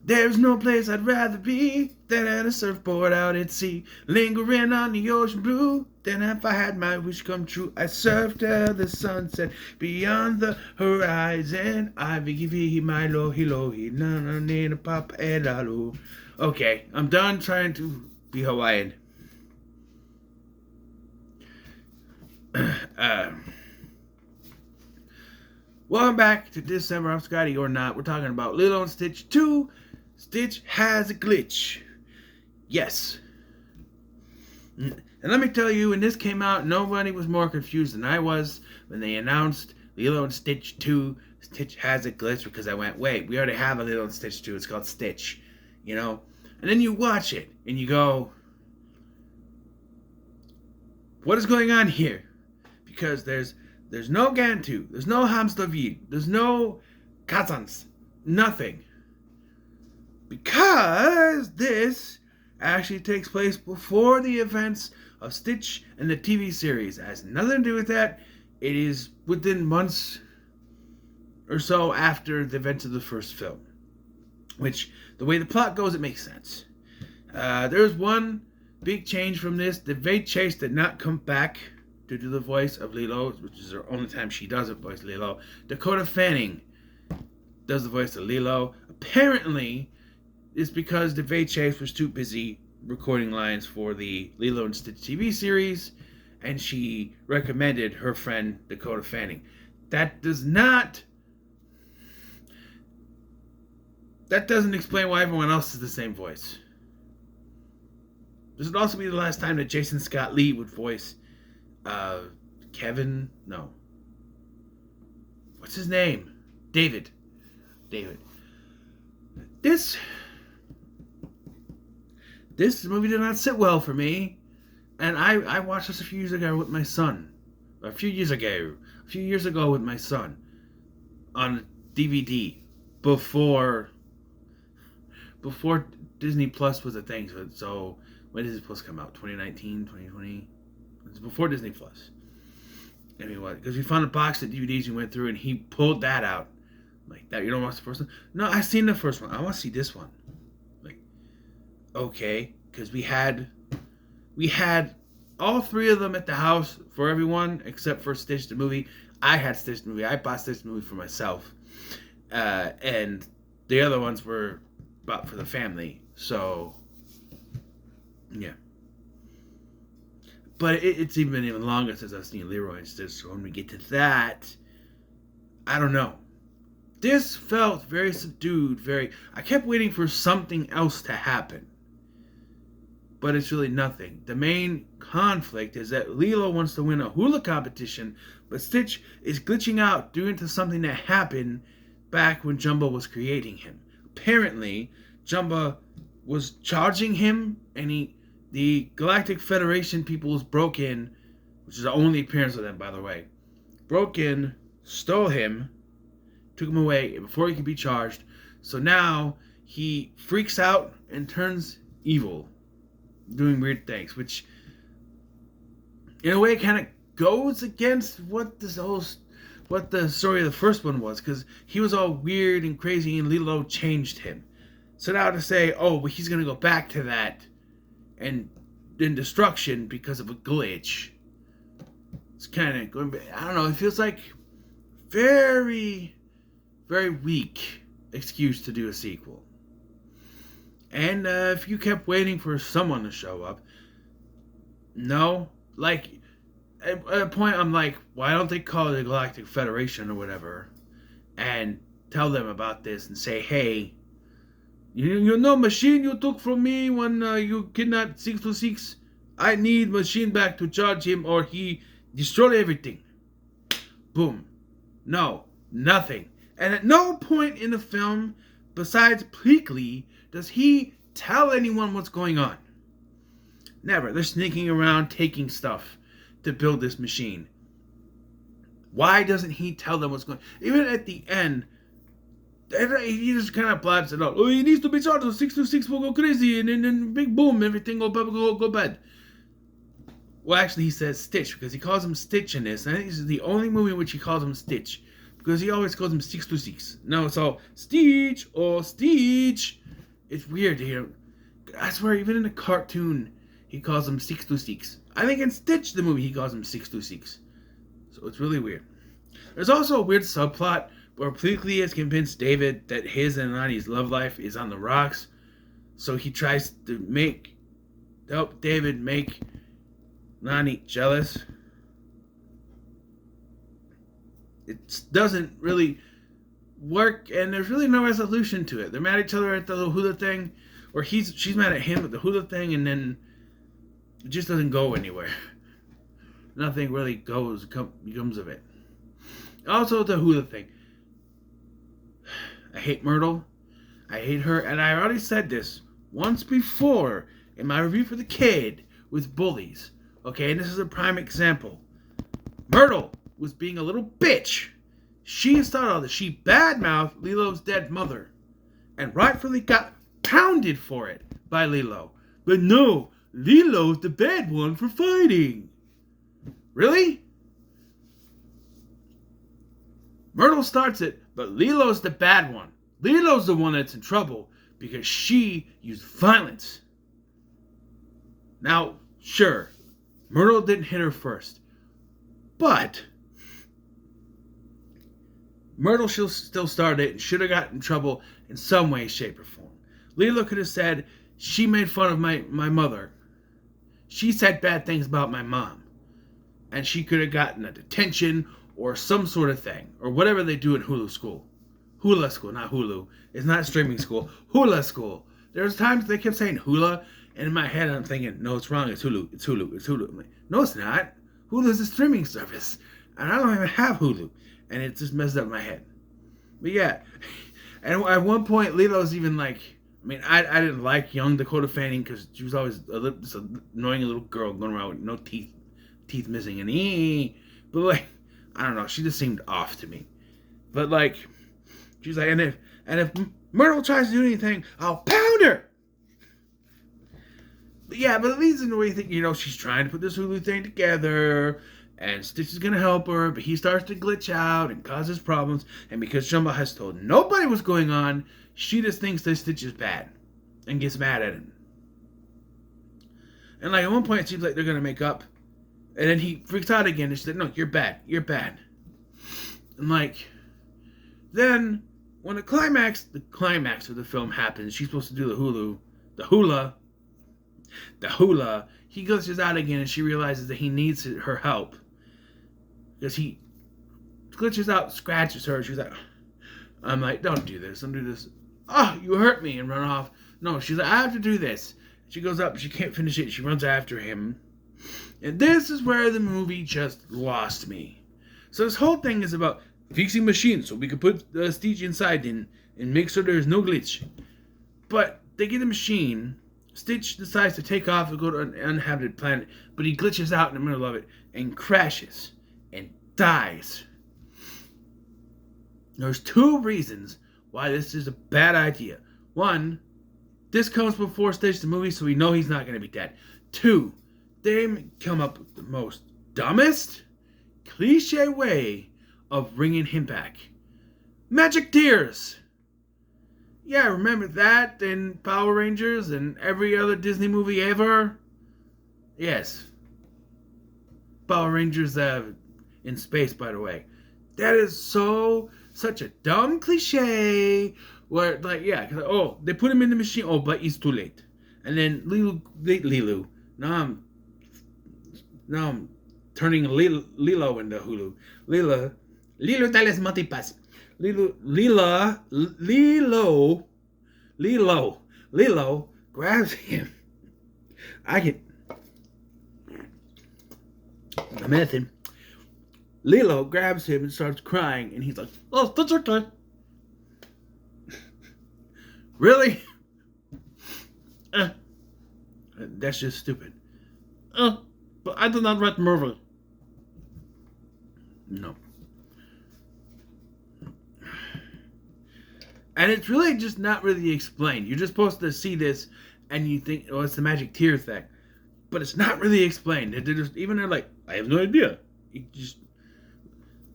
There's no place I'd rather be than at a surfboard out at sea, lingering on the ocean blue. Then if I had my wish come true, I'd surf till the sunset beyond the horizon. I give my lohi lohi, na na na papa edalo. Okay, I'm done trying to be Hawaiian. Welcome back to Dis-Cember. I'm Scotty or not. We're talking about Lilo and Stitch 2. Stitch has a glitch. Yes. And let me tell you, when this came out, nobody was more confused than I was when they announced Lilo and Stitch 2, Stitch has a glitch, because I went, wait, we already have a Lilo and Stitch 2. It's called Stitch. You know? And then you watch it, and you go, what is going on here? Because there's no Gantu, there's no Hamstervid, there's no Kazans, nothing. Because this actually takes place before the events of Stitch and the TV series. It has nothing to do with that. It is within months or so after the events of the first film. Which, the way the plot goes, it makes sense. There's one big change from this. Devay Chase did not come back to do the voice of Lilo, which is the only time she doesn't voice Lilo. Dakota Fanning does the voice of Lilo. Apparently, it's because Devay Chase was too busy recording lines for the Lilo and Stitch TV series, and she recommended her friend Dakota Fanning. That doesn't explain why everyone else is the same voice. This would also be the last time that Jason Scott Lee would voice Kevin. No. What's his name? David. This movie did not sit well for me, and I watched this a few years ago with my son. A few years ago with my son on DVD before Disney Plus was a thing. So when did Disney Plus come out? 2019, 2020? It's before Disney Plus. I mean, what? Because we found a box of DVDs and went through, and he pulled that out. Like, that, you don't watch the first one? No, I've seen the first one. I want to see this one. Like, okay. Because we had all three of them at the house for everyone, except for Stitch the movie. I had Stitch the movie. I bought Stitch the movie for myself. And the other ones were bought for the family. So, yeah. But it's been even longer since I've seen Leroy and Stitch. So when we get to that, I don't know. This felt very subdued. I kept waiting for something else to happen. But it's really nothing. The main conflict is that Lilo wants to win a hula competition, but Stitch is glitching out due to something that happened back when Jumbo was creating him. Apparently, Jumbo was charging him, and the Galactic Federation peoples broke in, which is the only appearance of them, by the way, broke in, stole him, took him away before he could be charged. So now he freaks out and turns evil, doing weird things, which in a way kind of goes against what the story of the first one was, because he was all weird and crazy and Lilo changed him. So now to say, oh, but he's going to go back to that and in destruction because of a glitch, it's kind of going back. I don't know, it feels like very, very weak excuse to do a sequel. And if you kept waiting for someone to show up, no, like at a point I'm like, why don't they call it the Galactic Federation or whatever and tell them about this and say, hey, you know machine you took from me when you kidnapped 626, I need machine back to charge him or he destroyed everything. Boom. No, nothing. And at no point in the film, besides Pleakley, does he tell anyone what's going on. Never. They're sneaking around taking stuff to build this machine. Why doesn't he tell them what's going on? Even at the end, he just kind of blabs it out. Oh, he needs to be charged. 626 will go crazy, and then big boom, everything go bad. Well, actually, he says Stitch, because he calls him Stitch in this. And I think this is the only movie in which he calls him Stitch, because he always calls him 626. No, it's all Stitch or Stitch. It's weird, I swear, even in the cartoon, he calls him 626. I think in Stitch, the movie, he calls him 626. So it's really weird. There's also a weird subplot where Pleakley has convinced David that his and Lonnie's love life is on the rocks. So he tries to help David make Lonnie jealous. It doesn't really work, and there's really no resolution to it. They're mad at each other at the little hula thing, or she's mad at him at the hula thing, and then it just doesn't go anywhere. Nothing really becomes of it. Also, the hula thing. I hate Myrtle. I hate her, and I already said this once before in my review for The Kid with bullies. Okay, and this is a prime example. Myrtle was being a little bitch. She started that she badmouthed Lilo's dead mother, and rightfully got pounded for it by Lilo. But no, Lilo's the bad one for fighting. Really? Myrtle starts it, but Lilo's the bad one. Lilo's the one that's in trouble because she used violence. Now, sure, Myrtle didn't hit her first, but Myrtle still started it and should have gotten in trouble in some way, shape, or form. Lilo could have said, she made fun of my mother. She said bad things about my mom. And she could have gotten a detention or some sort of thing. Or whatever they do in Hulu school. Hula school, not Hulu. It's not streaming school. Hula school. There's times they kept saying hula, and in my head I'm thinking, no, it's wrong. It's Hulu. It's Hulu. It's Hulu. I'm like, no, it's not. Hulu's a streaming service. And I don't even have Hulu. And it just messed up my head. But yeah. And at one point, Lilo's even like, I mean, I didn't like young Dakota Fanning because she was always this annoying little girl going around with no teeth missing. But like, I don't know. She just seemed off to me. But like, she's like, and if Myrtle tries to do anything, I'll pound her. But yeah, but it leads into where you think, she's trying to put this Hulu thing together. And Stitch is going to help her, but he starts to glitch out and causes problems. And because Jumbo has told nobody what's going on, she just thinks that Stitch is bad and gets mad at him. And like at one point it seems like they're going to make up. And then he freaks out again and she's like, no, you're bad. You're bad. And like, then when the climax of the film happens, she's supposed to do the hula. He glitches out again and she realizes that he needs her help. Because he glitches out, scratches her. She's like, I'm like, don't do this. Don't do this. Oh, you hurt me, and run off. No, she's like, I have to do this. She goes up. She can't finish it. She runs after him. And this is where the movie just lost me. So this whole thing is about fixing machines so we can put Stitch inside and make sure there's no glitch. But they get a machine. Stitch decides to take off and go to an uninhabited planet. But he glitches out in the middle of it and crashes. And dies. There's two reasons why this is a bad idea. One, this comes before Stitch the movie, so we know he's not going to be dead. Two, they come up with the most dumbest, cliche way of bringing him back. Magic tears. Yeah, remember that in Power Rangers and every other Disney movie ever? Yes. Power Rangers in space, by the way. That is such a dumb cliche. Where, like, yeah, they put him in the machine. Oh, but it's too late. And then Lilo. Now I'm turning Lilo into Hulu. Lilo Tales Multipass. Lilo grabs him. I'm at him. Lilo grabs him and starts crying, and he's like, oh, that's okay. Really? That's just stupid. But I did not write the movie. No. And it's really just not really explained. You're just supposed to see this, and you think, oh, it's the magic tear thing. But it's not really explained. They're like, I have no idea.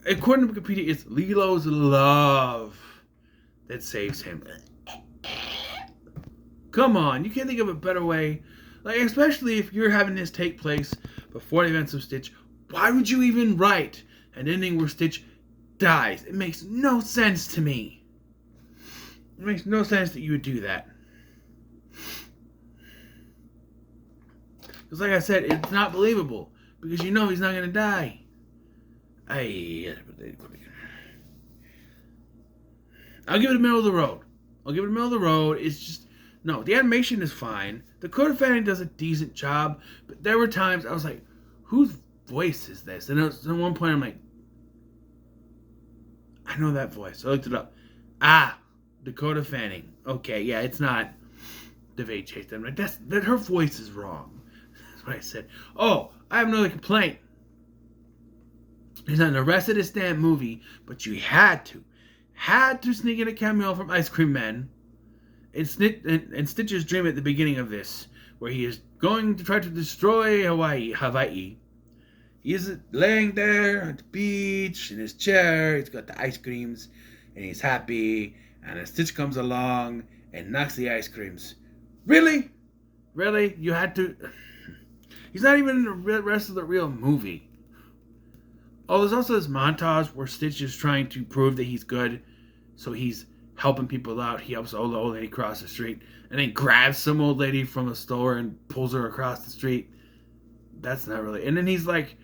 According to Wikipedia, it's Lilo's love that saves him. Come on, you can't think of a better way. Like, especially if you're having this take place before the events of Stitch, why would you even write an ending where Stitch dies? It makes no sense to me. It makes no sense that you would do that. Because like I said, it's not believable. Because you know he's not going to die. I'll give it a middle of the road. It's just... No, the animation is fine. Dakota Fanning does a decent job. But there were times I was like, whose voice is this? And at one point I'm like, I know that voice. I looked it up. Dakota Fanning. Okay, yeah, it's not DeVay Chase. I'm like, that her voice is wrong. That's what I said. Oh, I have another complaint. There's not the rest of this damn movie, but you had to sneak in a cameo from Ice Cream Man and Stitch's dream at the beginning of this, where he is going to try to destroy Hawaii. He is laying there on the beach in his chair. He's got the ice creams, and he's happy. And Stitch comes along and knocks the ice creams. Really? You had to... He's not even in the rest of the real movie. Oh, there's also this montage where Stitch is trying to prove that he's good. So he's helping people out. He helps the old lady cross the street. And then grabs some old lady from a store and pulls her across the street. That's not really... And then he's like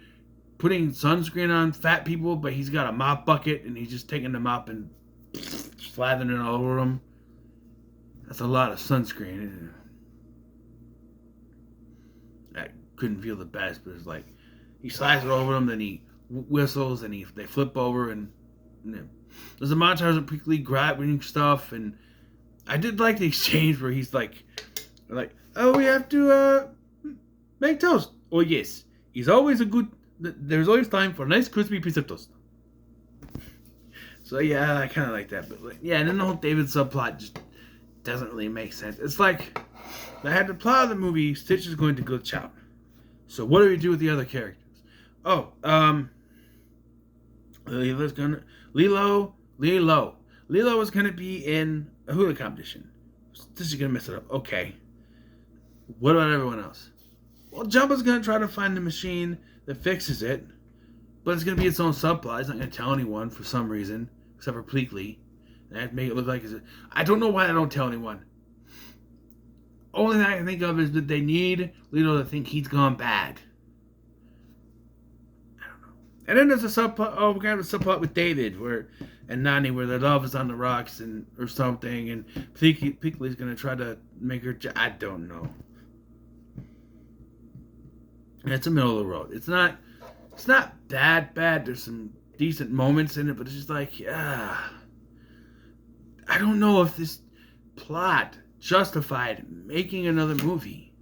putting sunscreen on fat people, but he's got a mop bucket and he's just taking the mop and slathering it all over them. That's a lot of sunscreen. I couldn't feel the best, but it's like he slides it over them, then he whistles and they flip over, and there's a montage of quickly grabbing stuff. And I did like the exchange where he's like, oh, we have to make toast. Oh yes, there's always time for a nice crispy piece of toast. So yeah, I kind of like that. But and then the whole David subplot just doesn't really make sense. It's like they had the plot of the movie. Stitch is going to glitch out. So what do we do with the other characters? Oh, Lilo was gonna be in a hula competition. This is gonna mess it up. Okay. What about everyone else? Well, Jumbo's gonna try to find the machine that fixes it, but it's gonna be its own subplot. It's not gonna tell anyone for some reason, except for Pleakley. And I have to make it look like I don't know why I don't tell anyone. Only thing I can think of is that they need Lilo to think he's gone bad. I don't know. And then there's a subplot. Oh, we're gonna have a subplot with David and Nani where their love is on the rocks or something, and Pleakley's gonna try to make her. I don't know. It's the middle of the road. It's not that bad. There's some decent moments in it, but it's just like, I don't know if this plot justified making another movie.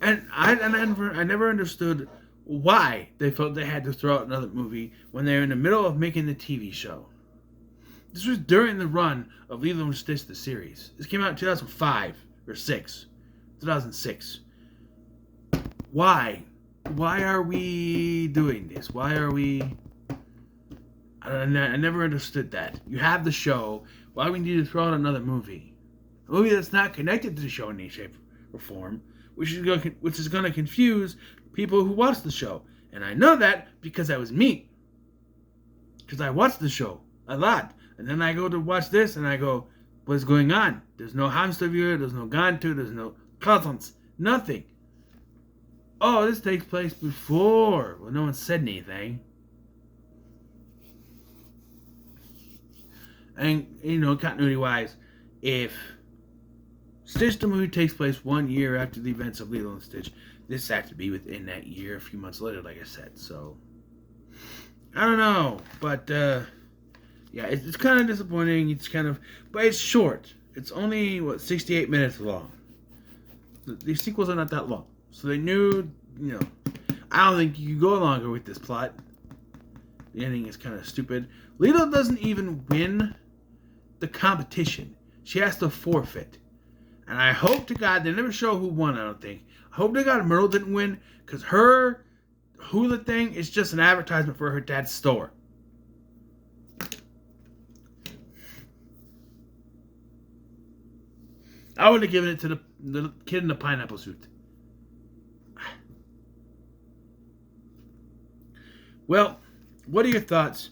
And I never understood why they felt they had to throw out another movie when they're in the middle of making the TV show. This was during the run of Lilo and Stitch, the series. This came out in 2005 or 6. 2006. Why? Why are we doing this? Why are we... I never understood that. You have the show. Why do we need to throw out another movie? A movie that's not connected to the show in any shape or form, which is going to confuse people who watch the show. And I know that because that was me. Because I watched the show a lot. And then I go to watch this and I go, what's going on? There's no hamster viewer, there's no Gantu, there's no cousins, nothing. Oh, this takes place before. Well, no one said anything. And, continuity-wise, if Stitch the movie takes place 1 year after the events of Lilo and Stitch, this has to be within that year, a few months later, like I said. So, I don't know. But, it's kind of disappointing. But it's short. It's only, 68 minutes long. These sequels are not that long. So they knew, I don't think you could go longer with this plot. The ending is kind of stupid. Lilo doesn't even win the competition. She has to forfeit. And I hope to God, they never show who won, I don't think. I hope to God Myrtle didn't win, because her hula thing is just an advertisement for her dad's store. I would have given it to the kid in the pineapple suit. Well, what are your thoughts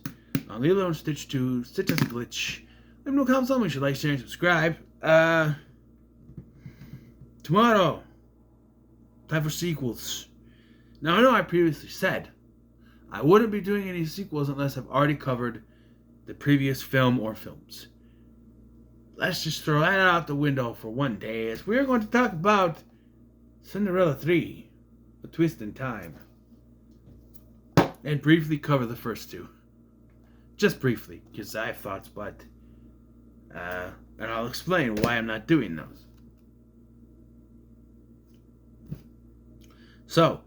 on Lilo and Stitch 2, Stitch has a Glitch? Let me know comments on me. You should like, share, and subscribe. Tomorrow, time for sequels. Now, I know I previously said I wouldn't be doing any sequels unless I've already covered the previous film or films. Let's just throw that out the window for one day, as we're going to talk about Cinderella 3, A Twist in Time, and briefly cover the first two. Just briefly, because I have thoughts, but and I'll explain why I'm not doing those. So,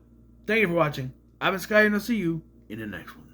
thank you for watching. I've been Sky, and I'll see you in the next one.